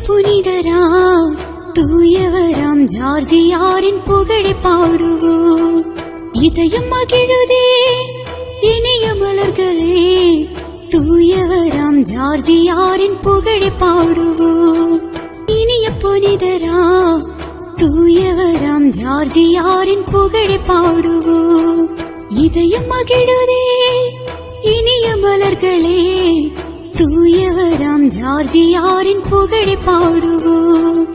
புனிதராம் தூயவராம் ஜார்ஜியாரின் புகழை பாடுவோம். இதயம் மகிழுதே இனிய மலர்களே, தூயவராம் ஜார்ஜியாரின் புகழை பாடுவோம். இனிய புனிதராம் தூயவராம் ஜார்ஜியாரின் புகழை பாடுவோம். இதயம் மகிழுதே இனிய மலர்களே, தூயவராம் ஜார்ஜியாரின் புகழை பாடுவோம்.